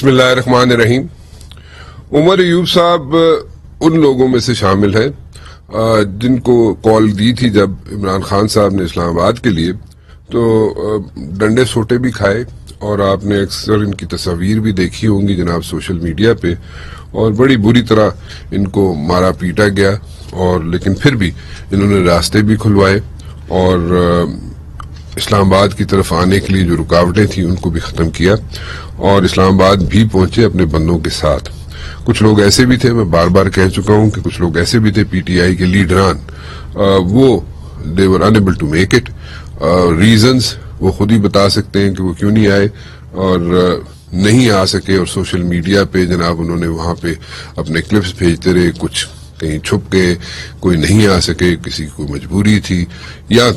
بسم اللہ الرحمن الرحیم. عمر ایوب صاحب ان لوگوں میں سے شامل ہیں جن کو کال دی تھی جب عمران خان صاحب نے اسلام آباد کے لیے، تو ڈنڈے سوٹے بھی کھائے، اور آپ نے اکثر ان کی تصاویر بھی دیکھی ہوں گی جناب سوشل میڈیا پہ، اور بڑی بری طرح ان کو مارا پیٹا گیا، اور لیکن پھر بھی انہوں نے راستے بھی کھلوائے اور اسلام آباد کی طرف آنے کے لیے جو رکاوٹیں تھیں ان کو بھی ختم کیا، اور اسلام آباد بھی پہنچے اپنے بندوں کے ساتھ. کچھ لوگ ایسے بھی تھے، میں بار بار کہہ چکا ہوں کہ کچھ لوگ ایسے بھی تھے پی ٹی آئی کے لیڈران، وہ they were unable to make it. Reasons وہ خود ہی بتا سکتے ہیں کہ وہ کیوں نہیں آئے اور نہیں آ سکے، اور سوشل میڈیا پہ جناب انہوں نے وہاں پہ اپنے کلپس بھیجتے رہے، کچھ کہیں چھپ گئے، کوئی نہیں آ سکے، کسی کو مجبوری تھی یا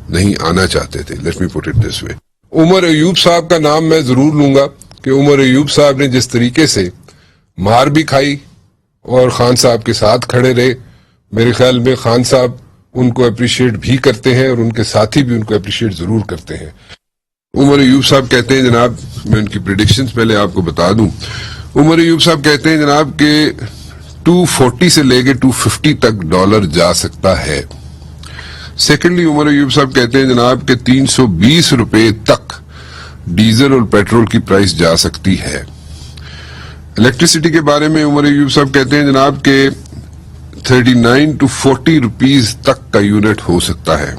نہیں آنا چاہتے تھے. Let me put it this way. Umar Ayub صاحب کا نام میں ضرور لوں گا کہ عمر ایوب صاحب نے جس طریقے سے مار بھی کھائی اور خان صاحب کے ساتھ کھڑے رہے، میرے خیال میں خان صاحب ان کو اپریشیٹ بھی کرتے ہیں اور ان کے ساتھی بھی ان کو اپریشیٹ ضرور کرتے ہیں. عمر ایوب صاحب کہتے ہیں جناب، میں ان کی پریڈکشنز پہلے آپ کو بتا دوں. عمر ایوب صاحب کہتے ہیں جناب کہ 240 سے لے کے 250 تک ڈالر جا سکتا ہے. سیکنڈلی عمر ایوب صاحب کہتے ہیں جناب کہ 320 روپے تک ڈیزل اور پیٹرول کی پرائس جا سکتی ہے. الیکٹریسٹی کے بارے میں عمر ایوب صاحب کہتے ہیں جناب کہ 39 to 40 روپیز تک کا یونٹ ہو سکتا ہے.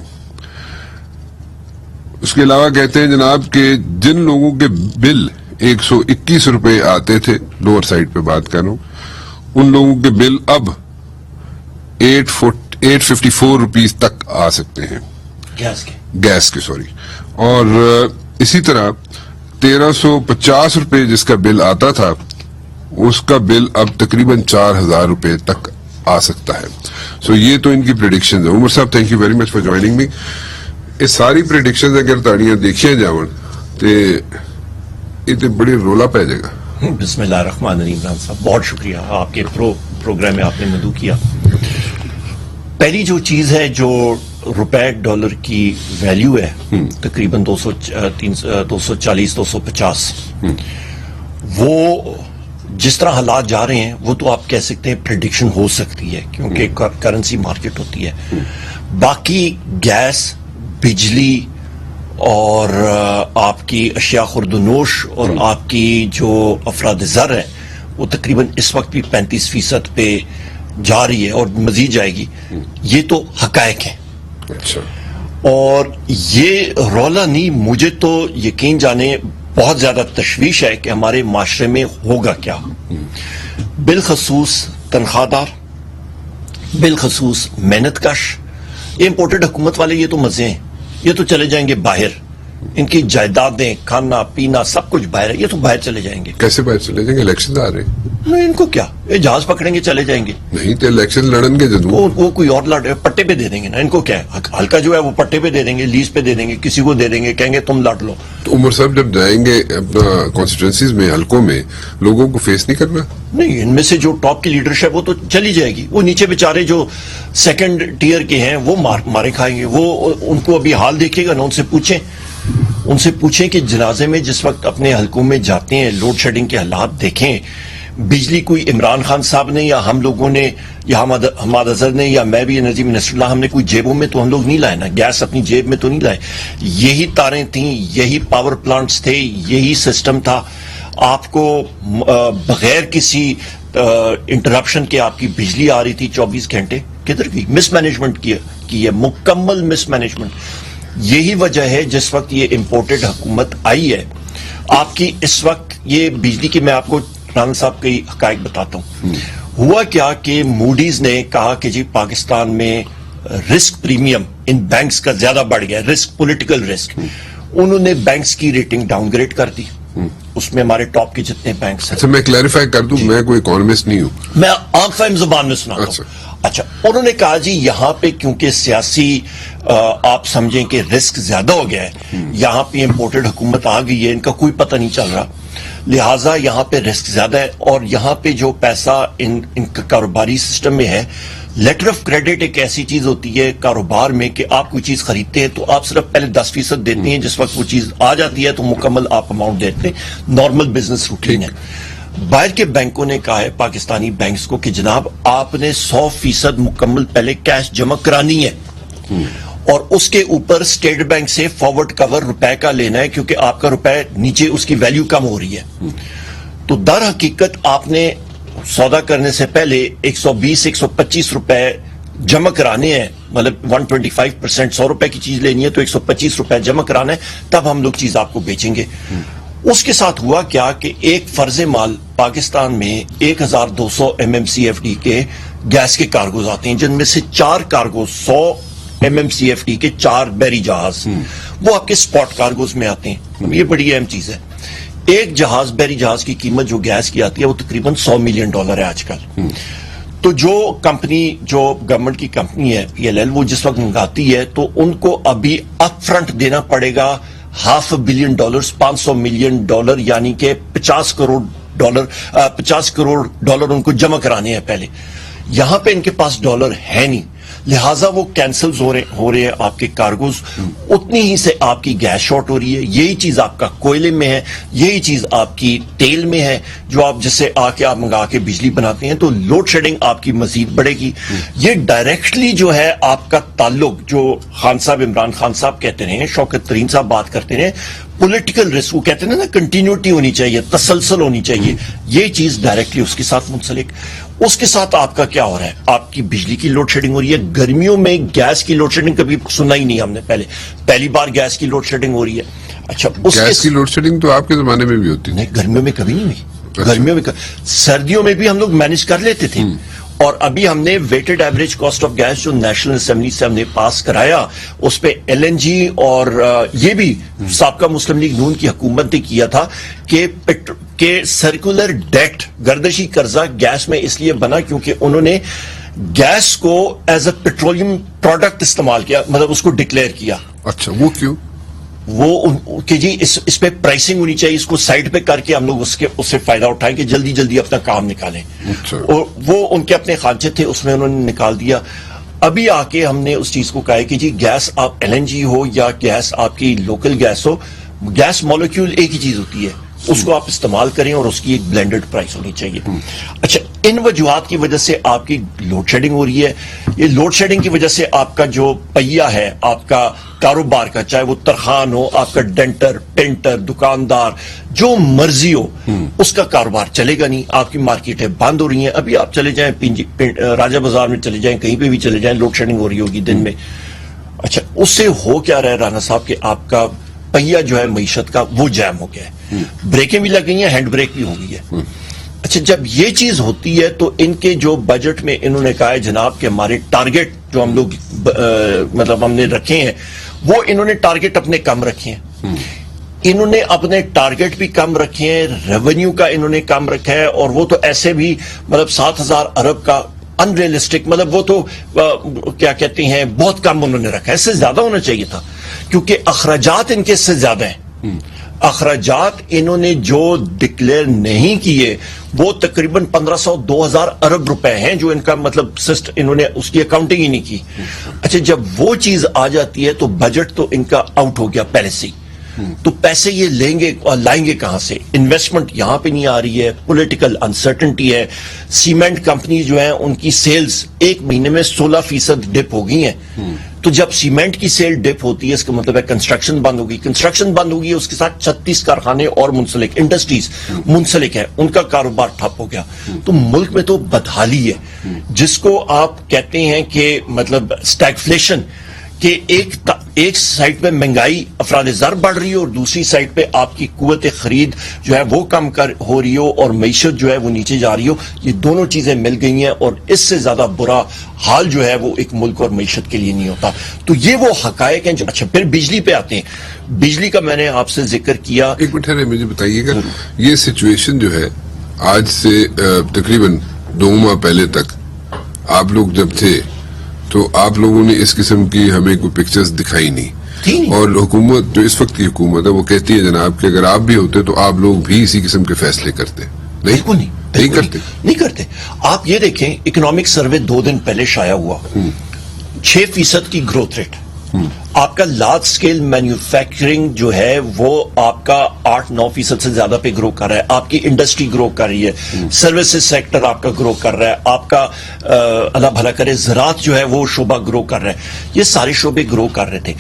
اس کے علاوہ کہتے ہیں جناب کہ جن لوگوں کے بل 121 روپے آتے تھے، لوور سائڈ پہ بات کر رہا ہوں، ان لوگوں کے بل اب 854 روپیز تک آ سکتے ہیں گیس کے سوری. اور اسی طرح 1350 روپے جس کا بل آتا تھا، اس کا بل اب تقریباً 4000 روپے تک آ سکتا ہے. سو یہ تو ان کی پریڈکشنز ہیں. عمر صاحب thank you very much for joining me. یہ ساری پریڈکشنز اگر تاڑیاں دیکھیاں جاؤں تو یہ بڑی رولا پہ جائے گا. بسم اللہ الرحمن الرحیم. عمران صاحب بہت شکریہ، آپ کے پروگرام میں آپ نے مدعو کیا. پہلی جو چیز ہے، جو روپے ڈالر کی ویلیو ہے تقریباً 240 250، وہ جس طرح حالات جا رہے ہیں وہ تو آپ کہہ سکتے ہیں پریڈکشن ہو سکتی ہے کیونکہ کرنسی مارکیٹ ہوتی ہے. باقی گیس، بجلی اور آپ کی اشیاء خورد و نوش اور آپ کی جو افراد زر ہے وہ تقریباً اس وقت بھی 35% پہ جا رہی ہے اور مزید جائے گی. یہ تو حقائق ہیں. اچھا. اور یہ رولا نہیں، مجھے تو یقین جانے بہت زیادہ تشویش ہے کہ ہمارے معاشرے میں ہوگا کیا. بالخصوص تنخواہ دار، بالخصوص محنت کش، یہ امپورٹڈ حکومت والے یہ تو مزے ہیں، یہ تو چلے جائیں گے باہر. ان کی جائیدادیں، کھانا پینا سب کچھ باہر ہے، یہ تو باہر چلے جائیں گے. کیسے باہر چلے جائیں گے؟ الیکشن آ رہے ہیں. ان کو کیا، یہ جہاز پکڑیں گے چلے جائیں گے. نہیں تو الیکشن لڑن گے ضرور. وہ کوئی اور لڑ پٹے پہ دے دیں گے نا. ان کو کیا ہے، ہلکا جو ہے وہ پٹے پہ دے دیں گے، لیز پہ دے دیں گے، کسی کو دے دیں گے، کہیں گے تم لڑ لو. تو عمر صاحب جب جائیں گے اپنا کانسٹیٹوئنسیز میں، حلقوں میں، لوگوں کو فیس نہیں کرنا؟ نہیں، ان میں سے جو ٹاپ کی لیڈرشپ وہ تو چلی جائے گی. وہ نیچے بیچارے جو سیکنڈ ٹیئر کے ہیں وہ مارے کھائیں گے. وہ ان کو ابھی حال دیکھیے گا نا، ان سے پوچھیں کہ جنازے میں جس وقت اپنے حلقوں میں جاتے ہیں، لوڈ شیڈنگ کے حالات دیکھیں. بجلی کوئی عمران خان صاحب نے یا ہم لوگوں نے یا حماد اظہر نے یا میں بھی انرجی منسٹر اللہ، ہم نے کوئی جیبوں میں تو ہم لوگ نہیں لائے نا. گیس اپنی جیب میں تو نہیں لائے. یہی تاریں تھیں، یہی پاور پلانٹس تھے، یہی سسٹم تھا. آپ کو بغیر کسی انٹرپشن کے آپ کی بجلی آ رہی تھی 24 گھنٹے. کدھر گئی؟ مس مینجمنٹ کی ہے، مکمل مس مینجمنٹ. یہی وجہ ہے جس وقت یہ امپورٹڈ حکومت آئی ہے آپ کی. اس وقت یہ بجلی کی، میں آپ کو رانا صاحب کے حقائق بتاتا ہوں. ہوا کیا کہ موڈیز نے کہا کہ جی پاکستان میں رسک پریمیم ان بینکس کا زیادہ بڑھ گیا، رسک، پولیٹیکل رسک. انہوں نے بینکس کی ریٹنگ ڈاؤن گریڈ کر دی. اس میں ہمارے ٹاپ کے جتنے بینکس ہیں. اچھا میں کلیریفائی کر دوں، میں کوئی اکانومسٹ نہیں ہوں، میں عام فہم زبان میں سناتا ہوں. اچھا، انہوں نے کہا جی یہاں پہ کیونکہ سیاسی آپ سمجھیں کہ رسک زیادہ ہو گیا ہے، یہاں پہ امپورٹڈ حکومت آ گئی ہے، ان کا کوئی پتہ نہیں چل رہا، لہٰذا یہاں پہ رسک زیادہ ہے، اور یہاں پہ جو پیسہ ان کا کاروباری سسٹم میں ہے لیٹر آف کریڈٹ ایک ایسی چیز ہوتی ہے کاروبار میں کہ آپ کوئی چیز خریدتے ہیں تو آپ صرف پہلے 10% دیتے ہیں, جس وقت وہ چیز آ جاتی ہے تو مکمل آپ اماؤنٹ دیتے ہیں. نارمل بزنس روٹین ہے. باہر کے بینکوں نے کہا ہے پاکستانی بینکس کو کہ جناب آپ نے 100% مکمل پہلے کیش جمع کرانی ہے, اور اس کے اوپر اسٹیٹ بینک سے فارورڈ کور روپے کا لینا ہے, کیونکہ آپ کا روپے نیچے اس کی ویلیو کم ہو رہی ہے. تو در حقیقت آپ نے سودا کرنے سے پہلے 120-125 روپے جمع کرانے ہیں, مطلب 125%, 100 روپے کی چیز لینی ہے تو 125 روپے جمع کرانا ہے, تب ہم لوگ چیز آپ کو بیچیں گے. اس کے ساتھ ہوا کیا کہ ایک فرض مال پاکستان میں 1200 MMCFD کے گیس کے کارگوز آتے ہیں, جن میں سے 4 کارگوز 100 MMCFD کے 4 بحری جہاز وہ آپ کے سپاٹ کارگوز میں آتے ہیں. یہ بڑی اہم چیز ہے. ایک جہاز بحری جہاز کی قیمت جو گیس کی آتی ہے وہ تقریباً $100 ملین ہے آج کل. تو جو کمپنی, جو گورنمنٹ کی کمپنی ہے PLL, وہ جس وقت منگاتی ہے تو ان کو ابھی اپ فرنٹ دینا پڑے گا $500 ملین, $500 ملین, یعنی کہ $50 کروڑ ان کو جمع کرانے ہیں پہلے. یہاں پہ ان کے پاس ڈالر ہے نہیں, لہٰذا وہ کینسلز ہو رہے ہیں آپ کے کارگوز. اتنی ہی سے آپ کی گیس شارٹ ہو رہی ہے. یہی چیز آپ کا کوئلے میں ہے, یہی چیز آپ کی تیل میں ہے, جو آپ جس سے آ کے آپ منگا کے بجلی بناتے ہیں, تو لوڈ شیڈنگ آپ کی مزید بڑھے گی. یہ ڈائریکٹلی جو ہے آپ کا تعلق, جو خان صاحب, عمران خان صاحب کہتے رہے ہیں, شوکت ترین صاحب بات کرتے رہے, پولیٹیکل رسک, وہ کہتے ہیں نا کنٹینیوٹی ہونی چاہیے, تسلسل ہونی چاہیے, یہ چیز ڈائریکٹلی اس کے ساتھ منسلک. اس کے ساتھ آپ کا کیا ہو رہا ہے, آپ کی بجلی کی لوڈ شیڈنگ ہو رہی ہے. گرمیوں میں گیس کی لوڈ شیڈنگ کبھی سنا ہی نہیں ہم نے, پہلی بار گیس کی لوڈ شیڈنگ ہو رہی ہے. اچھا, گیس کی لوڈ شیڈنگ تو آپ کے زمانے میں بھی ہوتی ہے؟ نہیں, گرمیوں میں کبھی نہیں ہوئی. گرمیوں میں سردیوں میں بھی ہم لوگ مینج کر لیتے تھے. اور ابھی ہم نے weighted average cost of gas جو نیشنل اسمبلی سے ہم نے پاس کرایا, اس پہ LNG اور یہ بھی سابقہ مسلم لیگ نون کی حکومت نے کیا تھا کہ سرکولر ڈیٹ, گردشی قرضہ گیس میں اس لیے بنا کیونکہ انہوں نے گیس کو ایز اے پیٹرولیم پروڈکٹ استعمال کیا, مطلب اس کو ڈکلیئر کیا. اچھا, وہ کیوں؟ وہ کہ جی اس پہ پرائسنگ ہونی چاہیے, اس کو سائڈ پہ کر کے ہم لوگ اس سے فائدہ اٹھائیں کہ جلدی جلدی اپنا کام نکالیں. اور وہ ان کے اپنے خانچے تھے, اس میں انہوں نے نکال دیا. ابھی آ کے ہم نے اس چیز کو کہا ہے کہ جی گیس آپ LNG ہو یا گیس آپ کی لوکل گیس ہو, گیس مالیکیول ایک ہی چیز ہوتی ہے, اس کو آپ استعمال کریں اور اس کی ایک بلینڈڈ پرائس ہونی چاہیے. اچھا, ان وجوہات کی وجہ سے آپ کی لوڈ شیڈنگ ہو رہی ہے. یہ لوڈ شیڈنگ کی وجہ سے آپ کا جو پہیا ہے آپ کا کاروبار کا, چاہے وہ ترخان ہو, آپ کا ڈینٹر, پینٹر, دکاندار, جو مرضی ہو, اس کا کاروبار چلے گا نہیں. آپ کی مارکیٹیں بند ہو رہی ہیں. ابھی آپ چلے جائیں راجہ بازار میں چلے جائیں, کہیں پہ بھی چلے جائیں, لوڈ شیڈنگ ہو رہی ہوگی دن میں. اچھا, اس سے ہو کیا رہا ہے رانا صاحب کہ آپ کا پہیا جو ہے معیشت کا وہ جام ہو گیا ہے. بریکیں بھی لگ گئی ہیں, ہینڈ بریک بھی ہو گئی ہے. اچھا, جب یہ چیز ہوتی ہے تو ان کے جو بجٹ میں انہوں نے کہا ہے جناب کہ ہمارے ٹارگٹ جو ہم لوگ مطلب ہم نے رکھے ہیں, وہ انہوں نے ٹارگٹ اپنے کم رکھے ہیں. انہوں نے اپنے ٹارگٹ بھی کم رکھے ہیں, ریونیو کا انہوں نے کم رکھا ہے, اور وہ تو ایسے بھی مطلب 7,000 ارب کا ان ریئلسٹک, مطلب وہ تو کیا کہتے ہیں بہت کم انہوں نے رکھا ہے. اس سے زیادہ ہونا چاہیے تھا کیونکہ اخراجات ان کے سے زیادہ ہیں. اخراجات انہوں نے جو ڈکلیئر نہیں کیے وہ تقریباً 1,500-2,000 ارب روپے ہیں, جو ان کا مطلب انہوں نے اس کی اکاؤنٹنگ ہی نہیں کی. اچھا, جب وہ چیز آ جاتی ہے تو بجٹ تو ان کا آؤٹ ہو گیا پہلے سے. تو پیسے یہ لیں گے اور لائیں گے کہاں سے؟ انویسٹمنٹ یہاں پہ نہیں آ رہی ہے, پولیٹیکل انسرٹنٹی ہے. سیمنٹ کمپنی جو ہیں ان کی سیلز ایک مہینے میں 16% ڈپ ہو گئی ہیں. تو جب سیمنٹ کی سیل ڈپ ہوتی ہے اس کا مطلب ہے کنسٹرکشن بند ہوگی. کنسٹرکشن بند ہوگی, اس کے ساتھ 36 کارخانے اور منسلک انڈسٹریز منسلک ہیں, ان کا کاروبار ٹھپ ہو گیا. تو ملک میں تو بدحالی ہے, جس کو آپ کہتے ہیں کہ مطلب اسٹیگفلیشن, کہ ایک سائٹ پہ مہنگائی افراد زر بڑھ رہی ہو اور دوسری سائٹ پہ آپ کی قوت خرید جو ہے وہ کم ہو رہی ہو اور معیشت جو ہے وہ نیچے جا رہی ہو. یہ دونوں چیزیں مل گئی ہیں اور اس سے زیادہ برا حال جو ہے وہ ایک ملک اور معیشت کے لیے نہیں ہوتا. تو یہ وہ حقائق ہیں جو. اچھا, پھر بجلی پہ آتے ہیں. بجلی کا میں نے آپ سے ذکر کیا. ایک منٹ ہے, مجھے بتائیے گا یہ سچویشن جو ہے آج سے تقریباً 2 ماہ پہلے تک آپ لوگ جب تھے تو آپ لوگوں نے اس قسم کی ہمیں کوئی پکچرز دکھائی نہیں, اور حکومت جو اس وقت کی حکومت ہے وہ کہتی ہے جناب کہ اگر آپ بھی ہوتے تو آپ لوگ بھی اسی قسم کے فیصلے کرتے. بالکل نہیں, نہیں کرتے. نہیں کرتے. آپ یہ دیکھیں اکنامک سروے 2 دن پہلے شائع ہوا, 6% کی گروتھ ریٹ. آپ کا لارج سکیل مینوفیکچرنگ جو ہے وہ آپ کا 8-9% سے زیادہ پہ گرو کر رہا ہے. آپ کی انڈسٹری گرو کر رہی ہے, سروسز سیکٹر آپ کا گرو کر رہا ہے, آپ کا اللہ بھلا کرے زراعت جو ہے وہ شعبہ گرو کر رہا ہے. یہ سارے شعبے گرو کر رہے تھے.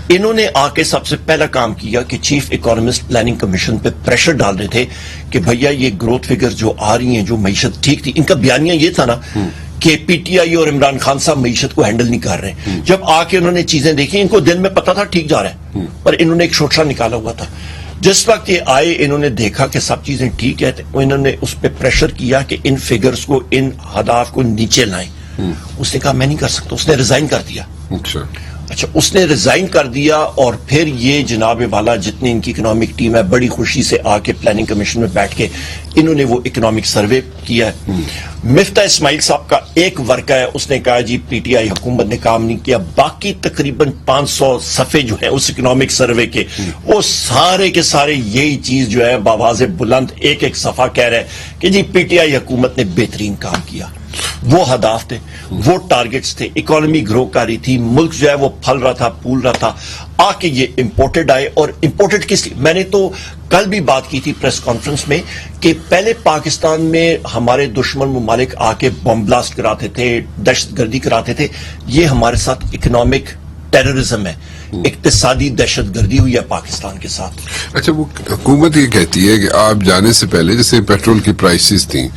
انہوں نے آ کے سب سے پہلا کام کیا کہ چیف اکانومسٹ پلاننگ کمیشن پہ پریشر ڈال رہے تھے کہ بھیا یہ گروتھ فگر جو آ رہی ہیں, جو معیشت ٹھیک تھی, ان کا بیانیہ یہ تھا نا کہ پی ٹی آئی اور عمران خان صاحب معیشت کو ہینڈل نہیں کر رہے. جب آ کے انہوں نے چیزیں دیکھی, ان کو دل میں پتا تھا ٹھیک جا رہا ہے, پر انہوں نے ایک شوٹرا نکالا ہوا تھا. جس وقت یہ آئے انہوں نے دیکھا کہ سب چیزیں ٹھیک ہے, تو انہوں نے اس پہ پریشر کیا کہ ان فگرز کو, ان اہداف کو نیچے لائیں. اس نے کہا میں نہیں کر سکتا, اس نے ریزائن کر دیا. اچھا, اس نے ریزائن کر دیا, اور پھر یہ جناب والا جتنی ان کی اکنامک ٹیم ہے بڑی خوشی سے آ کے پلاننگ کمیشن میں بیٹھ کے انہوں نے وہ اکنامک سروے کیا ہے. مفتاح اسماعیل صاحب کا ایک ورقہ ہے, اس نے کہا جی پی ٹی آئی حکومت نے کام نہیں کیا. باقی تقریباً 500 صفحے جو ہیں اس اکنامک سروے کے, وہ سارے کے سارے یہی چیز جو ہے بآواز بلند ایک ایک صفحہ کہہ رہے کہ جی پی ٹی آئی حکومت نے بہترین کام کیا. وہ ہدف تھے, وہ ٹارگٹس تھے, اکانومی گرو کر رہی تھی, ملک جو ہے وہ پھل رہا تھا, پھول رہا تھا. آ کے یہ امپورٹڈ آئے, اور امپورٹڈ کس لیے, میں نے تو کل بھی بات کی تھی پریس کانفرنس میں کہ پہلے پاکستان میں ہمارے دشمن ممالک آ کے بم بلاسٹ کراتے تھے, دہشت گردی کراتے تھے. یہ ہمارے ساتھ اکنامک ٹیررزم ہے, اقتصادی دہشت گردی ہوئی ہے پاکستان کے ساتھ. اچھا, وہ حکومت یہ کہتی ہے کہ آپ جانے سے پہلے, جیسے پیٹرول کی پرائسز تھیں,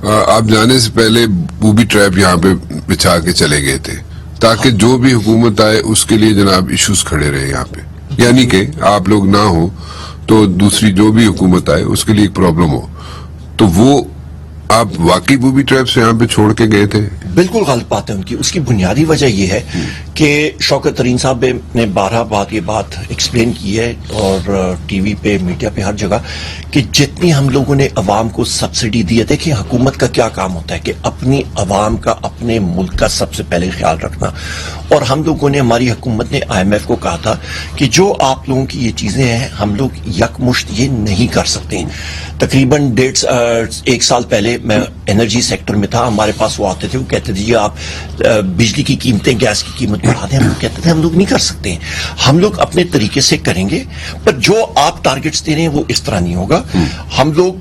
آپ جانے سے پہلے بوبی ٹریپ یہاں پہ بچھا کے چلے گئے تھے تاکہ جو بھی حکومت آئے اس کے لیے جناب ایشوز کھڑے رہے یہاں پہ, یعنی کہ آپ لوگ نہ ہو تو دوسری جو بھی حکومت آئے اس کے لیے ایک پرابلم ہو. تو وہ آپ واقعی بوبی ٹریپس یہاں پہ چھوڑ کے گئے تھے؟ بالکل غلط بات ہے ان کی. اس کی بنیادی وجہ یہ ہے کہ شوکت ترین صاحب نے 12 بار یہ بات ایکسپلین کی ہے, اور ٹی وی پہ, میڈیا پہ, ہر جگہ, کہ جتنی ہم لوگوں نے عوام کو سبسڈی دی ہے. دیکھیں حکومت کا کیا کام ہوتا ہے کہ اپنی عوام کا, اپنے ملک کا سب سے پہلے خیال رکھنا. اور ہم لوگوں نے, ہماری حکومت نے آئی ایم ایف کو کہا تھا کہ جو آپ لوگوں کی یہ چیزیں ہیں ہم لوگ یکمشت یہ نہیں کر سکتے. تقریباً 1 سال پہلے میں انرجی سیکٹر میں تھا, ہمارے پاس وہ آتے تھے, وہ کہتے تھے جی آپ بجلی کی قیمتیں, گیس کی قیمت بڑھا دیں. ہم لوگ کہتے تھے ہم لوگ نہیں کر سکتے ہیں, ہم لوگ اپنے طریقے سے کریں گے, پر جو آپ ٹارگٹس دے رہے ہیں وہ اس طرح نہیں ہوگا. ہم لوگ,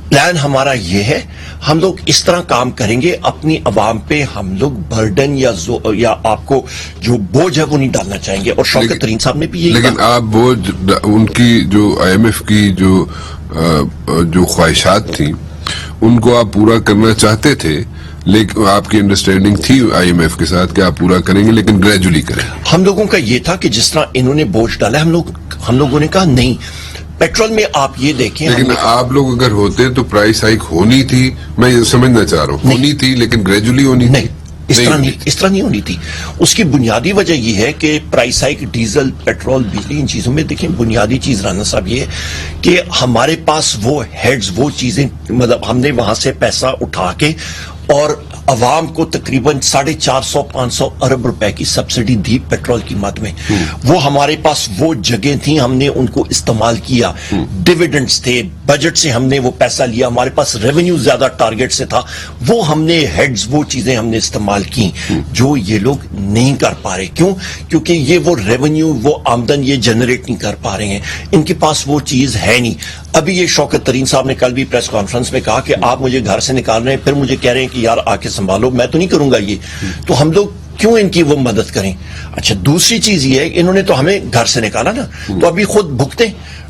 پلان ہمارا یہ ہے, ہم لوگ اس طرح کام کریں گے, اپنی عوام پہ ہم لوگ برڈن یا آپ کو جو بوجھ ہے وہ نہیں ڈالنا چاہیں گے. اور شوکت ترین صاحب نے بھی یہی لیکن آپ بوجھ, ان کی جو آئی ایم ایف کی جو خواہشات تھیں ان کو آپ پورا کرنا چاہتے تھے, لیکن آپ کی انڈرسٹینڈنگ تھی آئی ایم ایف کے ساتھ کہ آپ پورا کریں گے لیکن گریجولی کریں. ہم لوگوں کا یہ تھا کہ جس طرح انہوں نے بوجھ ڈالا, ہم لوگوں نے کہا نہیں. پیٹرول میں آپ یہ دیکھیں, لیکن آپ لوگ اگر ہوتے تو پرائس ہائیک ہونی تھی, میں یہ سمجھنا چاہ رہا ہوں, ہونی تھی لیکن گریجولی ہونی تھی. اس طرح نہیں ہونی تھی. اس کی بنیادی وجہ یہ ہے کہ پرائس ہائیک ڈیزل, پیٹرول, بجلی, ان چیزوں میں دیکھیں بنیادی چیز رانا صاحب یہ ہے کہ ہمارے پاس وہ ہیڈز, وہ چیزیں, مطلب ہم نے وہاں سے پیسہ اٹھا کے اور عوام کو تقریباً 450-500 ارب روپے کی سبسڈی دی پیٹرول قیمت میں. وہ ہمارے پاس وہ جگہ تھیں, ہم نے ان کو استعمال کیا, ڈیویڈنڈز تھے, بجٹ سے ہم نے وہ پیسہ لیا, ہمارے پاس ریونیو زیادہ ٹارگٹ سے تھا, وہ ہم نے ہیڈز, وہ چیزیں ہم نے استعمال کی جو یہ لوگ نہیں کر پا رہے. کیوں؟ کیونکہ یہ وہ ریونیو, وہ آمدن یہ جنریٹ نہیں کر پا رہے ہیں, ان کے پاس وہ چیز ہے نہیں. ابھی یہ شوکت ترین صاحب نے کل بھی پریس کانفرنس میں کہا کہ آپ مجھے گھر سے نکال رہے ہیں, پھر مجھے کہہ رہے ہیں کہ یار آ کے سنبھالو, میں تو نہیں کروں گا یہ, تو ہم لوگ کیوں ان کی وہ مدد کریں. اچھا, دوسری چیز یہ ہے, انہوں نے تو ہمیں گھر سے نکالا نا, تو ابھی خود بھگتے.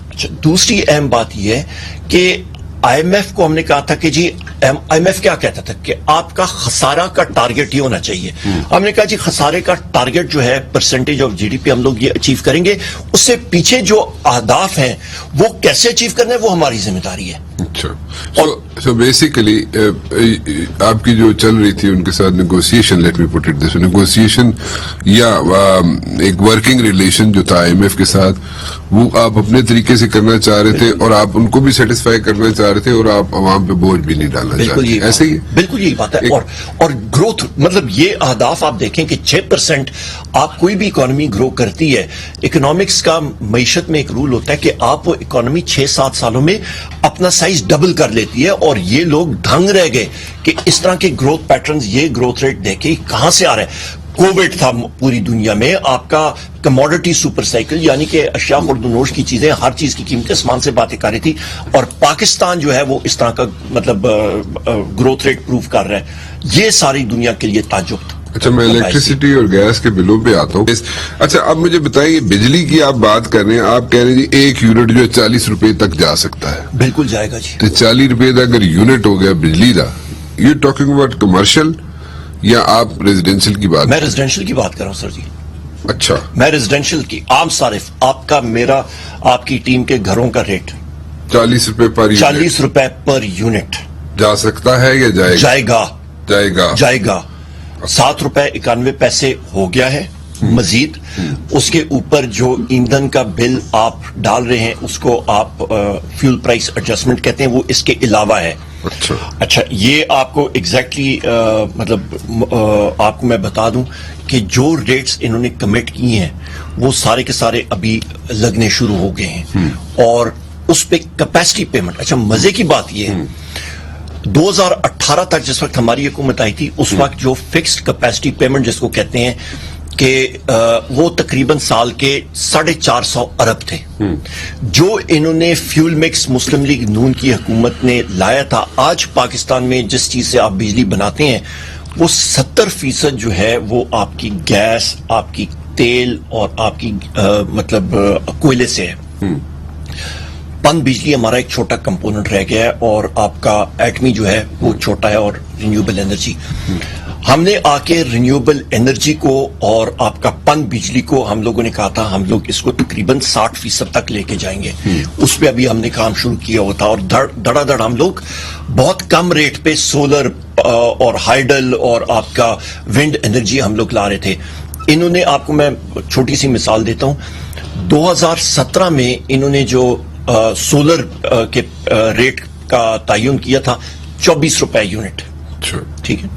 اچھا, دوسری اہم بات یہ ہے کہ آئی ایم ایف کو ہم نے کہا تھا کہ جی, آئی ایم ایف کیا کہتا تھا کہ آپ کا خسارہ کا ٹارگٹ یہ ہونا چاہیے. ہم نے کہا جی خسارے کا ٹارگٹ جو ہے percentage of G D P ہم لوگ یہ اچیو کریں گے, اس سے پیچھے جو اہداف ہیں وہ کیسے اچیو کرنا ہے وہ ہماری ذمہ داری ہے. اچھا, سو بیسیکلی آپ کی جو چل رہی تھی ان کے ساتھ negotiation, late me put it this way, negotiation یا ایک ورکنگ ریلیشن جو تھا آئی ایم ایف کے ساتھ, وہ آپ اپنے طریقے سے کرنا چاہ رہے تھے اور آپ ان کو بھی سیٹسفائی کرنا چاہ رہے تھے اور آپ عوام پہ بوجھ بھی نہیں ڈالنا چاہ رہے. ایسے ہی بالکل یہی بات ہے. اور گروتھ, مطلب یہ اہداف آپ دیکھیں کہ 6% آپ کوئی بھی اکانومی گرو کرتی ہے, اکنامکس کا معیشت میں ایک رول ہوتا ہے کہ آپ وہ اکانومی 6-7 سالوں میں اپنا سائز ڈبل کر لیتی ہے, اور یہ لوگ دھنگ رہ گئے کہ اس طرح کے گروتھ پیٹرنز, یہ گروتھ ریٹ دیکھے کہاں سے آ رہا ہے. کووڈ تھا پوری دنیا میں, آپ کا کموڈٹی سپر سائیکل, یعنی کہ اشیاء خورد و نوش کی چیزیں, ہر چیز کی قیمتیں آسمان سے باتیں کر رہی تھی, اور پاکستان جو ہے وہ اس طرح کا مطلب گروتھ ریٹ پروف کر رہا ہے. یہ ساری دنیا کے لیے تعجب تھا. اچھا, میں الیکٹریسٹی اور گیس کے بلوں پہ آتا ہوں. اچھا, اب مجھے بتائیے, بجلی کی آپ بات کر رہے ہیں, آپ کہہ رہے ہیں جی 1 یونٹ جو ہے 40 روپے تک جا سکتا ہے. بالکل جائے گا جی. تو 40 روپے تک اگر یونٹ ہو گیا بجلی کا, یو ٹاکنگ اباؤٹ کمرشل یا آپ ریزیڈینشل کی بات؟ میں ریزیڈینشل کی بات کر رہا ہوں سر جی. اچھا, میں ریزیڈینشل کی عام صارف, آپ کا, میرا, آپ کی ٹیم کے گھروں کا ریٹ 40 روپے پر یونٹ 40 روپے پر یونٹ جا سکتا ہے یا جائے گا؟ جائے گا. 7 روپے 91 پیسے ہو گیا ہے مزید. اس کے اوپر جو ایندھن کا بل آپ ڈال رہے ہیں اس کو آپ فیول پرائس ایڈجسٹمنٹ کہتے ہیں, وہ اس کے علاوہ ہے. اچھا, یہ آپ کو ایگزیکٹلی مطلب آپ کو میں بتا دوں کہ جو ریٹس انہوں نے کمٹ کی ہیں وہ سارے کے سارے ابھی لگنے شروع ہو گئے ہیں, اور اس پہ کیپیسٹی پیمنٹ. اچھا, مزے کی بات یہ ہے 2018 تک جس وقت ہماری حکومت آئی تھی, اس وقت جو فکسڈ کیپیسٹی پیمنٹ جس کو کہتے ہیں کہ وہ تقریباً سال کے 450 ارب تھے. جو انہوں نے فیول مکس مسلم لیگ نون کی حکومت نے لایا تھا, آج پاکستان میں جس چیز سے آپ بجلی بناتے ہیں وہ 70% جو ہے وہ آپ کی گیس, آپ کی تیل اور آپ کی مطلب کوئلے سے ہے. پن بجلی ہمارا ایک چھوٹا کمپوننٹ رہ گیا ہے, اور آپ کا ایٹمی جو ہے وہ چھوٹا ہے, اور رینیوبل انرجی. ہم نے آ کے رینیوبل انرجی کو اور آپ کا پن بجلی کو ہم لوگوں نے کہا تھا ہم لوگ اس کو تقریباً 60% تک لے کے جائیں گے. اس پہ ابھی ہم نے کام شروع کیا ہوا تھا, اور دڑا دڑ ہم لوگ بہت کم ریٹ پہ سولر اور ہائیڈل اور آپ کا ونڈ انرجی ہم لوگ لا رہے تھے. انہوں نے, آپ کو میں چھوٹی سی مثال دیتا ہوں, 2017 میں انہوں نے جو سولر کے ریٹ کا تعین کیا تھا 24 روپے یونٹ. ٹھیک ہے,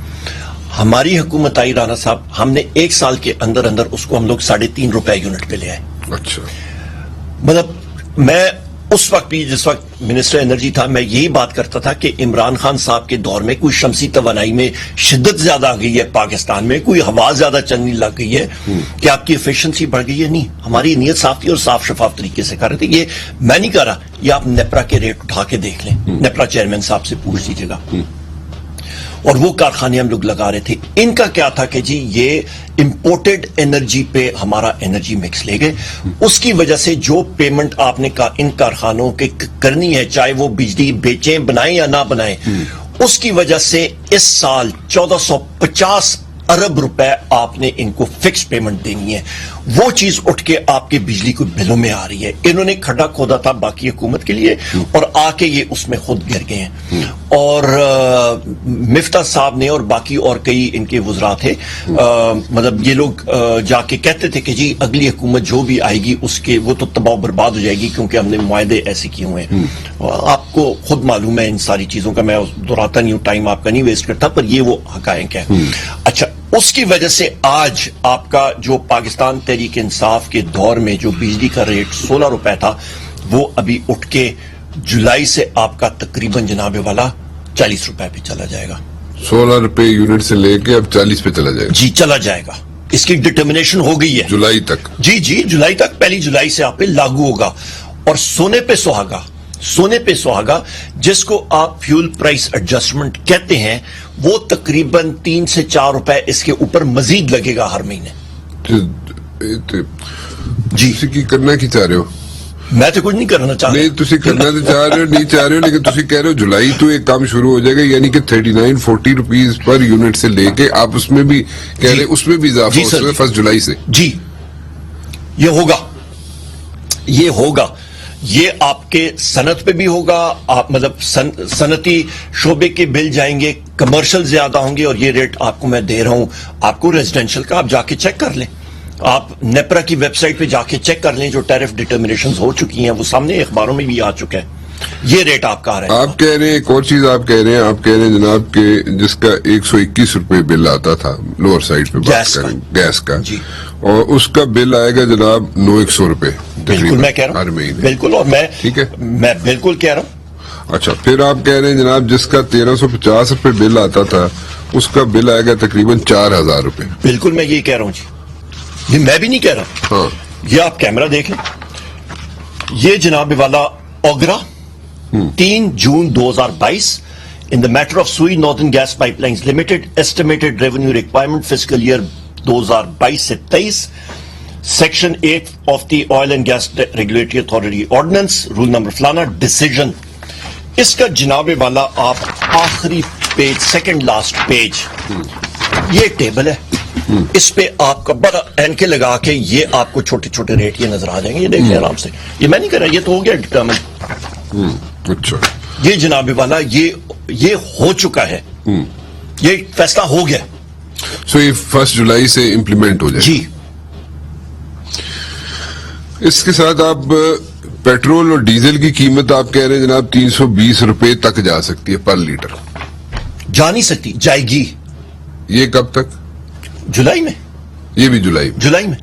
ہماری حکومت آئی رانا صاحب, ہم نے 1 سال کے اندر اندر اس کو ہم لوگ 3.5 روپے یونٹ پہ لے آئے. اچھا, مطلب میں اس وقت بھی جس وقت منسٹر انرجی تھا, میں یہی بات کرتا تھا کہ عمران خان صاحب کے دور میں کوئی شمسی توانائی میں شدت زیادہ آ گئی ہے پاکستان میں, کوئی ہوا زیادہ چلنے لگ گئی ہے کہ آپ کی ایفیشنسی بڑھ گئی ہے. نہیں, ہماری نیت صاف تھی اور صاف شفاف طریقے سے کر رہے تھے. یہ میں نہیں کہہ رہا, یہ آپ نیپرا کے ریٹ اٹھا کے دیکھ لیں, نیپرا چیئرمین صاحب سے پوچھ لیجیے گا. اور وہ کارخانے ہم لوگ لگا رہے تھے. ان کا کیا تھا کہ جی یہ امپورٹڈ انرجی پہ ہمارا انرجی مکس لے گئے. اس کی وجہ سے جو پیمنٹ آپ نے ان کارخانوں کے کرنی ہے, چاہے وہ بجلی بیچیں, بنائیں یا نہ بنائیں, اس کی وجہ سے اس سال 1450 ارب روپے آپ نے ان کو فکس پیمنٹ دینی ہے. وہ چیز اٹھ کے آپ کے بجلی کو بلوں میں آ رہی ہے. انہوں نے کھڈا کھودا تھا باقی حکومت کے لیے, اور آ کے یہ اس میں خود گر گئے ہیں. اور مفتاح صاحب نے اور باقی اور کئی ان کے وزراء تھے, مطلب یہ لوگ جا کے کہتے تھے کہ جی اگلی حکومت جو بھی آئے گی اس کے وہ تو تباہ و برباد ہو جائے گی, کیونکہ ہم نے معاہدے ایسے کیے ہوئے ہیں. آپ کو خود معلوم ہے ان ساری چیزوں کا, میں دہراتا نہیں ہوں, ٹائم آپ کا نہیں ویسٹ کرتا, پر یہ وہ حقائق ہیں. اچھا, اس کی وجہ سے آج آپ کا جو پاکستان تحریک انصاف کے دور میں جو بجلی کا ریٹ 16 روپے تھا, وہ ابھی اٹھ کے جولائی سے آپ کا تقریباً جناب والا 40 روپے پہ چلا جائے گا. 16 روپے یونٹ سے لے کے اب 40 پہ چلا جائے گا. جی چلا جائے گا, اس کی ڈٹرمنیشن ہو گئی ہے جولائی تک. جی جولائی تک, 1 جولائی سے آپ پہ لاگو ہوگا. اور سونے پہ سہاگا جس کو آپ فیول پرائس ایڈجسٹمنٹ کہتے ہیں, وہ تقریباً 3 سے 4 روپے اس کے اوپر مزید لگے گا ہر مہینے. جی کی کرنا کی چاہ رہے ہو؟ میں تو کچھ نہیں کرنا چاہ رہا. نہیں, تسی کرنا تو چاہ رہے ہو, نہیں چاہ رہے ہو, لیکن تسی کہہ رہے ہو جولائی تو ایک کام شروع ہو جائے گا, یعنی کہ 39-40 روپیز پر یونٹ سے لے کے آپ اس میں بھی کہہ رہے اس میں بھی اضافہ ہو سکتا ہے 1 جولائی سے. جی یہ ہوگا, یہ آپ کے صنعت پہ بھی ہوگا. آپ مطلب صنعتی شعبے کے بل جائیں گے, کمرشل زیادہ ہوں گے, اور یہ ریٹ آپ کو میں دے رہا ہوں آپ کو ریزیڈینشل کا, آپ جا کے چیک کر لیں. آپ نیپرا کی ویب سائٹ پہ جا کے چیک کر لیں, جو ٹیرف ڈٹرمنیشنز ہو چکی ہیں وہ سامنے اخباروں میں بھی آ چکا ہے. یہ ریٹ آپ کا آ رہا ہے. آپ کہہ رہے ہیں ایک اور چیز, آپ کہہ رہے ہیں جناب کہ جس کا 121 روپے بل آتا تھا لوور سائڈ پہ بات کریں گیس کا, اور اس کا بل آئے گا جناب 900 روپے. بالکل میں کہہ رہا ہوں, بالکل, اور میں بالکل کہہ رہا ہوں. اچھا پھر آپ کہہ رہے ہیں جناب جس کا 1350 روپے بل آتا تھا اس کا بل آئے گا تقریباً 4000 روپے. بالکل میں یہی کہہ رہا ہوں جی، یہ میں بھی نہیں کہہ رہا. ہاں یہ آپ کیمرہ دیکھیں، یہ جناب والا اوگرا 3 جون 2022 in the matter of Sui Northern Gas Pipelines Limited estimated revenue requirement fiscal year 2022 سے 23 section 8 of the Oil and Gas Regulatory Authority Ordinance rule number فلانا decision. اس کا جناب والا آپ آخری پیج سیکنڈ لاسٹ پیج یہ ٹیبل ہے، اس پہ آپ کا بڑا این کے لگا کے یہ آپ کو چھوٹے چھوٹے ریٹ یہ نظر آ جائیں گے. یہ دیکھیں آرام سے، یہ میں نہیں کر رہا، یہ تو ہو گیا ڈٹرمن. اچھا یہ جناب والا یہ ہو چکا ہے، یہ فیصلہ ہو گیا. سو یہ 1 جولائی سے امپلیمنٹ ہو جائے. جی اس کے ساتھ آپ پیٹرول اور ڈیزل کی قیمت آپ کہہ رہے ہیں جناب 320 روپے تک جا سکتی ہے پر لیٹر. جا نہیں سکتی، جائے گی. یہ کب تک؟ جولائی میں. یہ بھی جولائی میں. جولائی میں.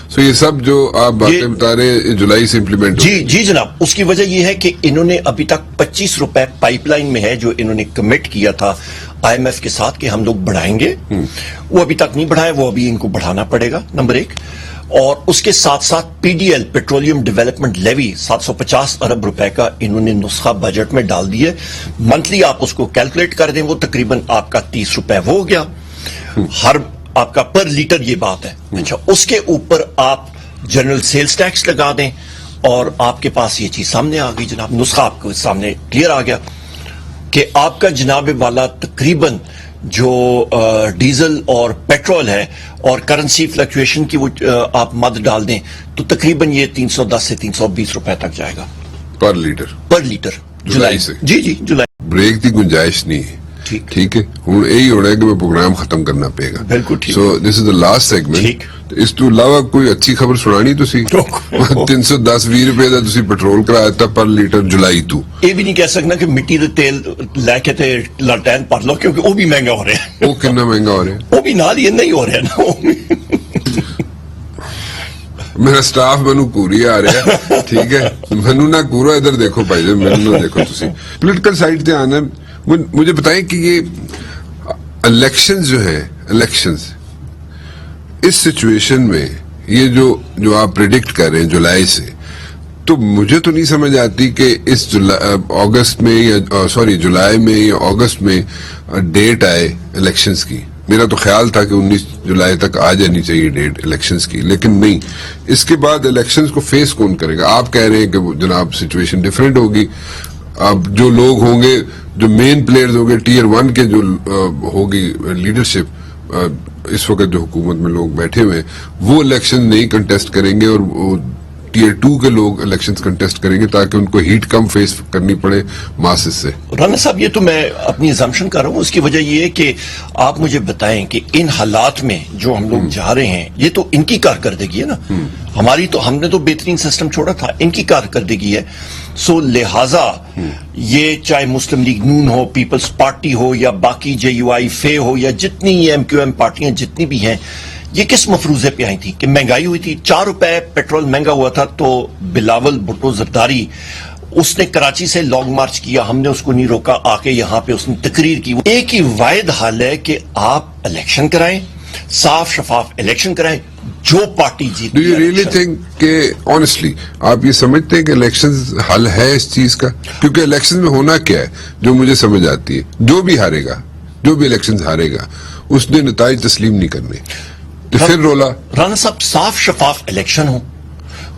سو یہ سب جو آپ باتیں بتا رہے ہیں جولائی سے امپلیمنٹ. جی جناب، اس کی وجہ یہ ہے کہ انہوں نے ابھی تک 25 روپے پائپ لائن میں ہے جو انہوں نے کمٹ کیا تھا آئی ایم ایف کے ساتھ کہ ہم لوگ بڑھائیں گے، وہ ابھی تک نہیں بڑھائے، وہ ابھی ان کو بڑھانا پڑے گا نمبر 1. اور اس کے ساتھ ساتھ P D L petroleum development levy 750 ارب روپے کا انہوں نے نسخہ بجٹ میں ڈال دیے. منتھلی آپ اس کو کیلکولیٹ کر دیں، وہ تقریباً آپ کا 30 روپے ہو گیا ہر آپ کا پر لیٹر. یہ بات ہے. اچھا اس کے اوپر آپ جنرل سیلز ٹیکس لگا دیں اور آپ کے پاس یہ چیز سامنے آ گئی جناب. نسخہ آپ کو سامنے کلیئر آ گیا کہ آپ کا جناب والا تقریباً جو ڈیزل اور پیٹرول ہے اور کرنسی فلکچویشن کی وہ آپ مد ڈال دیں تو تقریباً یہ 310 سے 320 روپے تک جائے گا پر لیٹر جولائی سے. جی جولائی. بریک کی گنجائش نہیں ہے. ٹھیک ہے، ہوں یہی ہونا ہے کہ میں پروگرام ختم کرنا پے گا. بالکل ٹھیک. سو دس از دا لاسٹ سیگمنٹ. اس تو علاوہ کوئی اچھی خبر سنانی تسی 310-20 روپے دا تسی پیٹرول کرایا تھا پر لیٹر جولائی تو. یہ بھی نہیں کہہ سکنا کہ مٹی دے تیل لے کے تے لالٹین پڑ لو کیونکہ وہ بھی مہنگا ہو رہا ہے. وہ کتنا مہنگا ہو رہا ہے؟ وہ بھی نال یہ نہیں ہو رہا نا. میرا سٹاف منو کوری آ رہا ہے. ٹھیک ہے، منو نہ کورو ادھر دیکھو بھائی جان، منو نہ دیکھو تسی. پولیٹیکل سائڈ تے آنا مجھے بتائیں کہ یہ الیکشنز جو ہیں، الیکشنز اس سچویشن میں یہ جو آپ پریڈکٹ کر رہے ہیں جولائی سے، تو مجھے تو نہیں سمجھ آتی کہ اس اگست میں یا جولائی میں یا اگست میں ڈیٹ آئے الیکشنز کی. میرا تو خیال تھا کہ 19 جولائی تک آ جانی چاہیے ڈیٹ الیکشنز کی، لیکن نہیں. اس کے بعد الیکشنز کو فیس کون کرے گا؟ آپ کہہ رہے ہیں کہ جناب سچویشن ڈیفرنٹ ہوگی. اب جو لوگ ہوں گے، جو مین پلیئرز ہوں گے ٹیئر 1 کے، جو ہوگی لیڈرشپ اس وقت جو حکومت میں لوگ بیٹھے ہوئے ہیں، وہ الیکشن نہیں کنٹیسٹ کریں گے اور ٹیئر 2 کے لوگ الیکشنز کنٹیسٹ کریں گے تاکہ ان کو ہیٹ کم فیس کرنی پڑے ماسز سے. رانا صاحب یہ تو میں اپنی assumption کر رہا ہوں. اس کی وجہ یہ ہے کہ آپ مجھے بتائیں کہ ان حالات میں جو ہم لوگ جا رہے ہیں یہ تو ان کی کارکردگی ہے نا. ہماری تو ہم نے تو بہترین سسٹم چھوڑا تھا، ان کی کارکردگی ہے. سو لہٰذا یہ چاہے مسلم لیگ نون ہو، پیپلز پارٹی ہو یا باقی جے یو آئی فے ہو یا جتنی ایم کیو ایم پارٹیاں جتنی بھی ہیں، یہ کس مفروضے پہ آئی تھی کہ مہنگائی ہوئی تھی. 4 روپے پیٹرول مہنگا ہوا تھا تو بلاول بھٹو زرداری اس نے کراچی سے لانگ مارچ کیا، ہم نے اس کو نہیں روکا، آ کے یہاں پہ اس نے تقریر کی. ایک ہی واحد حل ہے کہ آپ الیکشن کرائیں، صاف شفاف الیکشن کرائیں، جو پارٹی جیت. ڈو یو ریئلی تھنک کہ آنیسٹلی آپ یہ سمجھتے ہیں کہ الیکشنز حل ہے اس چیز کا؟ کیونکہ الیکشن میں ہونا کیا ہے جو مجھے سمجھ آتی ہے، جو بھی ہارے گا، جو بھی الیکشنز ہارے گا، اس نے نتائج تسلیم نہیں کرنے. تو پھر رولا رانا صاحب صاف شفاف الیکشن ہو،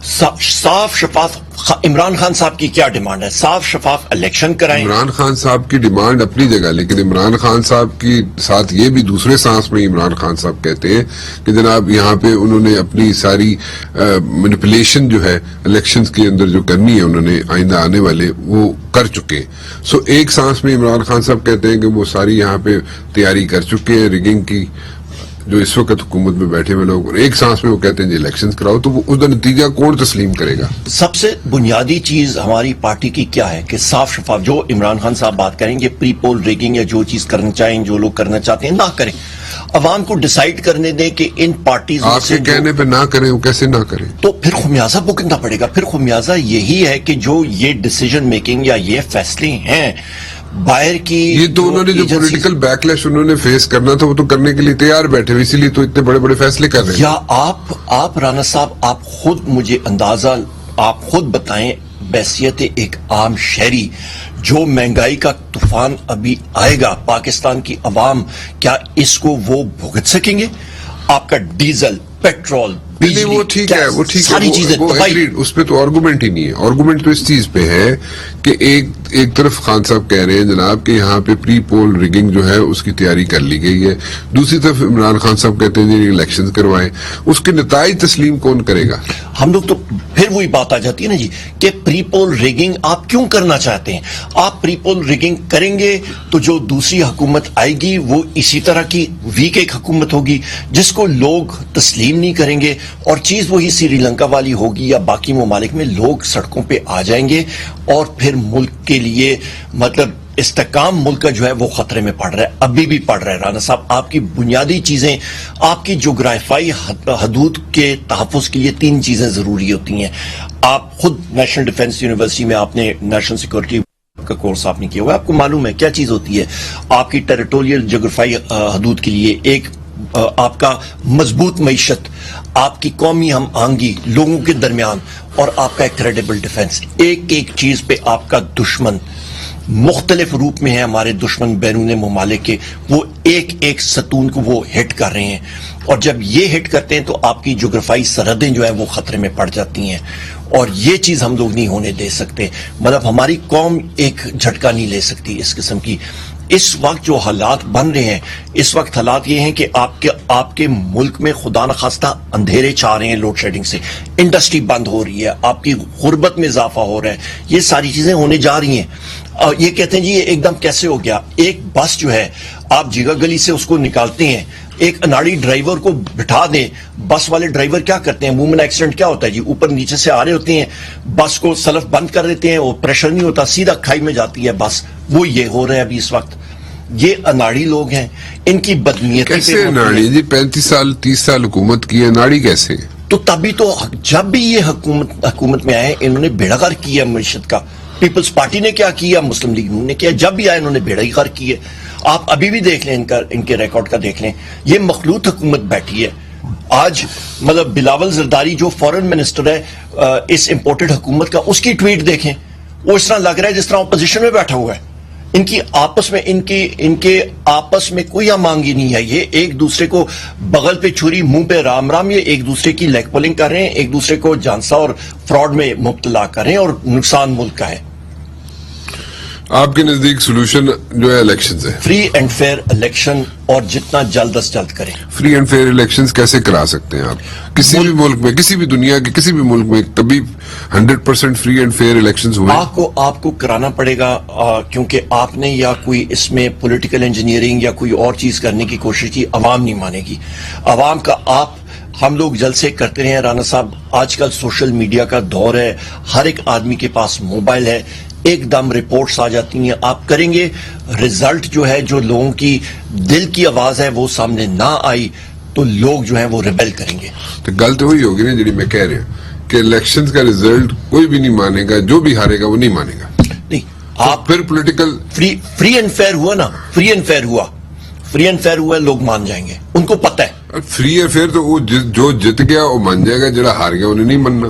صاف شفاف. عمران خان صاحب کی کیا ڈیمانڈ ہے؟ صاف شفاف الیکشن کرائیں. عمران خان صاحب کی ڈیمانڈ اپنی جگہ، لیکن عمران خان صاحب کی ساتھ یہ بھی دوسرے سانس میں عمران خان صاحب کہتے ہیں کہ جناب یہاں پہ انہوں نے اپنی ساری مینیپولیشن جو ہے الیکشنز کے اندر جو کرنی ہے انہوں نے آئندہ آنے والے وہ کر چکے. سو ایک سانس میں عمران خان صاحب کہتے ہیں کہ وہ ساری یہاں پہ تیاری کر چکے ہیں ریگنگ کی جو اس وقت حکومت میں بیٹھے ہوئے لوگ، اور ایک سانس میں وہ کہتے ہیں جی الیکشنز کراؤ. تو اس کا نتیجہ کون تسلیم کرے گا؟ سب سے بنیادی چیز ہماری پارٹی کی کیا ہے کہ صاف شفاف، جو عمران خان صاحب بات کریں گے پری پول ریگنگ یا جو چیز کرنا چاہیں، جو لوگ کرنا چاہتے ہیں نہ کریں. عوام کو ڈیسائیڈ کرنے دیں کہ ان پارٹیز آپ کے کہنے پہ نہ کریں، وہ کیسے نہ کریں؟ تو پھر خمیازہ بھگتنا پڑے گا. پھر خمیازہ یہی ہے کہ جو یہ ڈیسیجن میکنگ یا یہ فیصلے ہیں باہر کی، یہ تو انہوں نے جو پولیٹیکل بیک لیش انہوں نے فیس کرنا تھا وہ تو کرنے کے لیے تیار بیٹھے ہوئے، اسی لیے تو اتنے بڑے بڑے فیصلے کر رہے ہیں. یا آپ رانا صاحب آپ خود مجھے اندازہ آپ خود بتائیں بحیثیت ایک عام شہری، جو مہنگائی کا طوفان ابھی آئے گا پاکستان کی عوام، کیا اس کو وہ بھگت سکیں گے؟ آپ کا ڈیزل، پیٹرول، نہیں وہ ٹھیک ہے، وہ ٹھیک ہے، ساری چیزیں اس پہ تو آرگومنٹ ہی نہیں ہے. آرگومنٹ تو اس چیز پہ ہے کہ ایک طرف خان صاحب کہہ رہے ہیں جناب کہ یہاں پہ پری پول ریگنگ جو ہے اس کی تیاری کر لی گئی ہے، دوسری طرف عمران خان صاحب کہتے ہیں جی الیکشن کروائیں، اس کے نتائج تسلیم کون کرے گا؟ ہم لوگ تو پھر وہی بات آ جاتی ہے نا جی کہ پری پول ریگنگ آپ کیوں کرنا چاہتے ہیں؟ آپ پری پول ریگنگ کریں گے تو جو دوسری حکومت آئے گی وہ اسی طرح کی ویک ایک حکومت ہوگی جس کو لوگ تسلیم نہیں کریں گے، اور چیز وہی سری لنکا والی ہوگی یا باقی ممالک میں لوگ سڑکوں پہ آ جائیں گے، اور پھر ملک کے لیے مطلب استحکام ملک کا جو ہے وہ خطرے میں پڑ رہا ہے، ابھی بھی پڑ رہا ہے. رانا صاحب آپ کی بنیادی چیزیں، آپ کی جغرافیائی حدود کے تحفظ کے لیے 3 چیزیں ضروری ہوتی ہیں. آپ خود نیشنل ڈیفنس یونیورسٹی میں آپ نے نیشنل سیکورٹی کا کورس آپ نے کیا ہوا ہے، آپ کو معلوم ہے کیا چیز ہوتی ہے. آپ کی ٹیریٹوریل جغرافیائی حدود کے لیے ایک آپ کا مضبوط معیشت، آپ کی قومی ہم آہنگی لوگوں کے درمیان، اور آپ کا ایک کریڈیبل ڈیفنس. ایک چیز پہ آپ کا دشمن مختلف روپ میں ہے، ہمارے دشمن بیرون ممالک کے، وہ ایک ستون کو وہ ہٹ کر رہے ہیں، اور جب یہ ہٹ کرتے ہیں تو آپ کی جغرافیائی سرحدیں جو ہیں وہ خطرے میں پڑ جاتی ہیں، اور یہ چیز ہم لوگ نہیں ہونے دے سکتے. مطلب ہماری قوم ایک جھٹکا نہیں لے سکتی اس قسم کی. اس وقت جو حالات بن رہے ہیں، اس وقت حالات یہ ہیں کہ آپ کے ملک میں خدا نخواستہ اندھیرے چھا رہے ہیں لوڈ شیڈنگ سے، انڈسٹری بند ہو رہی ہے، آپ کی غربت میں اضافہ ہو رہا ہے، یہ ساری چیزیں ہونے جا رہی ہیں. یہ کہتے ہیں جی یہ ایک دم کیسے ہو گیا؟ ایک بس جو ہے آپ جگہ گلی سے اس کو نکالتے ہیں، ایک اناڑی ڈرائیور کو بٹھا دیں، بس والے ڈرائیور کیا کرتے ہیں؟ عموماً ایکسیڈنٹ کیا ہوتا ہے جی؟ اوپر نیچے سے آ رہے ہوتے ہیں، بس کو سلف بند کر دیتے ہیں، وہ پریشر نہیں ہوتا، سیدھا کھائی میں جاتی ہے بس. وہ یہ ہو رہا ہے ابھی اس وقت. یہ اناڑی لوگ ہیں، ان کی بدنیتی کیسے اناڑی جی؟ 35 سال 30 سال حکومت کی ہے، اناڑی کیسے؟ تو تبھی تو جب بھی یہ حکومت میں آئے انہوں نے بیڑا غرق کیا معیشت کا. پیپلز پارٹی نے کیا کیا، مسلم لیگ نے کیا، جب بھی آئے انہوں نے بیڑا ہی غرق کیا. آپ ابھی بھی دیکھ لیں ان کے ریکارڈ کا دیکھ لیں. یہ مخلوط حکومت بیٹھی ہے آج. مطلب بلاول زرداری جو فورن منسٹر ہے اس امپورٹڈ حکومت کا، اس کی ٹویٹ دیکھیں، وہ اس طرح لگ رہا ہے جس طرح اپوزیشن میں بیٹھا ہوا ہے. ان کے آپس میں کوئی امانگی نہیں ہے. یہ ایک دوسرے کو بغل پہ چھری منہ پہ رام رام، یہ ایک دوسرے کی لیگ پولنگ کر رہے ہیں، ایک دوسرے کو جانسا اور فراڈ میں مبتلا کر رہے ہیں، اور نقصان ملک کا ہے. آپ کے نزدیک سولوشن جو ہے الیکشنز ہے؟ فری اینڈ فیئر الیکشن، اور جتنا جلد از جلد کریں. فری اینڈ فیئر الیکشنز کیسے کرا سکتے ہیں آپ کسی بھی ملک میں، کسی بھی دنیا کے کسی بھی ملک میں کبھی 100% فری اینڈ فیئر الیکشنز ہوئے؟ آپ کو کرانا پڑے گا، کیونکہ آپ نے یا کوئی اس میں پولیٹیکل انجینئرنگ یا کوئی اور چیز کرنے کی کوشش کی، عوام نہیں مانے گی. عوام کا ہم لوگ جلسے کرتے رہے ہیں رانا صاحب. آج کل سوشل میڈیا کا دور ہے، ہر ایک آدمی کے پاس موبائل ہے، ایک دم رپورٹس آ جاتی ہیں. آپ کریں گے، رزلٹ جو ہے جو لوگوں کی دل کی آواز ہے وہ سامنے نہ آئی تو لوگ جو ہیں وہ ریبیل کریں گے. تو غلط وہی ہوگی نا جی میں کہہ رہا ہوں کہ الیکشنز کا رزلٹ کوئی بھی نہیں مانے گا، جو بھی ہارے گا وہ نہیں مانے گا. نہیں، آپ پھر پولیٹیکل فری اینڈ فیئر ہوا نا، فری اینڈ فیئر ہوا لوگ مان جائیں گے، ان کو پتہ ہے. فری اینڈ فیئر تو وہ جو جت گیا وہ مان جائے گا، جڑا ہار گیا انہیں نہیں ماننا.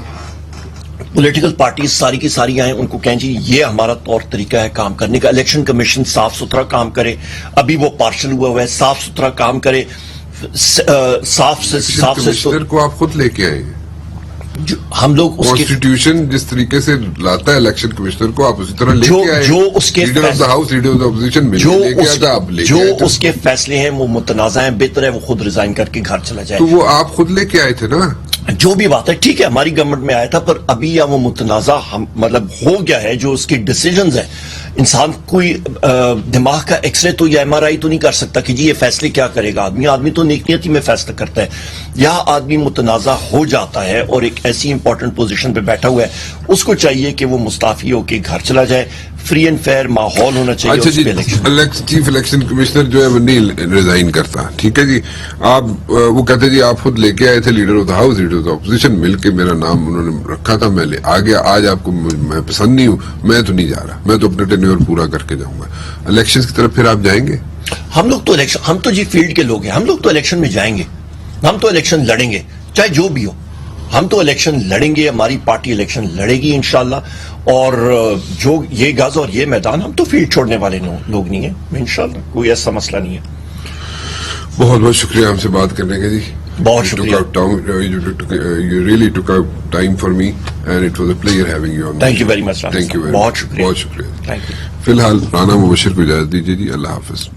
پولیٹیکل پارٹیز ساری کی ساری آئیں، ان کو کہیں جی یہ ہمارا طور طریقہ ہے کام کرنے کا. الیکشن کمیشن صاف ستھرا کام کرے، ابھی وہ پارشل ہوا ہے، صاف ستھرا کام کرے. صاف سے کو آپ خود لے کے آئے ہیں. ہم لوگ کانسٹیٹیوشن جس طریقے سے لاتا ہے الیکشن کمشنر کو، آپ اسی طرح لے کے آئے. جو اس کے leader of the house, leader of the opposition میں لے کے آتا، آپ لے کے آئے. جو اس کے فیصلے ہیں وہ متنازع ہیں، بہتر ہے وہ خود ریزائن کر کے گھر چلا جائے. تو وہ آپ خود لے کے آئے تھے نا. جو بھی بات ہے ٹھیک ہے، ہماری گورنمنٹ میں آیا تھا، پر ابھی یا وہ متنازع مطلب ہو گیا ہے. جو اس کی ڈیسیجنز ہیں انسان کوئی دماغ کا ایکس رے تو یا ایم آر آئی تو نہیں کر سکتا کہ جی یہ فیصلے کیا کرے گا آدمی تو نیک نیتی میں فیصلہ کرتا ہے. یا آدمی متنازع ہو جاتا ہے اور ایک ایسی امپورٹنٹ پوزیشن پہ بیٹھا ہوا ہے, اس کو چاہیے کہ وہ مستعفی ہو کے گھر چلا جائے, فری اینڈ فیئر ماحول ہونا چاہیے. اچھا جی, چیف الیکشن کمشنر جو ہے وہ نہیں ریزائن کرتا, ٹھیک ہے جی, آپ وہ کہتے جی آپ خود لے کے آئے تھے leader of the house, leader of the opposition, مل کے میرا نام انہوں نے رکھا تھا, میں لے آ گیا, آج آپ کو میں پسند نہیں ہوں, میں تو نہیں جا رہا, میں تو اپنا ٹینیور پورا کر کے جاؤں گا. الیکشن کی طرف پھر آپ جائیں گے؟ ہم لوگ تو الیکشن, ہم تو جی فیلڈ کے لوگ ہیں, ہم لوگ تو الیکشن میں جائیں گے, ہم تو الیکشن لڑیں گے چاہے جو بھی ہو, ہم تو الیکشن لڑیں گے, ہماری پارٹی الیکشن لڑے گی انشاءاللہ. اور جو یہ گز اور یہ میدان, ہم تو فیلڈ چھوڑنے والے لوگ نہیں ہیں انشاءاللہ, کوئی ایسا مسئلہ نہیں ہے. بہت بہت شکریہ ہم سے بات کرنے کا جی. بہت شکریہ. You really took out time for me and it was a pleasure having you on. Thank you very much. Thank you very much. بہت شکریہ. بہت شکریہ. Thank you. فی الحال رانا مبشر کو اجازت دیجیے جی, اللہ حافظ.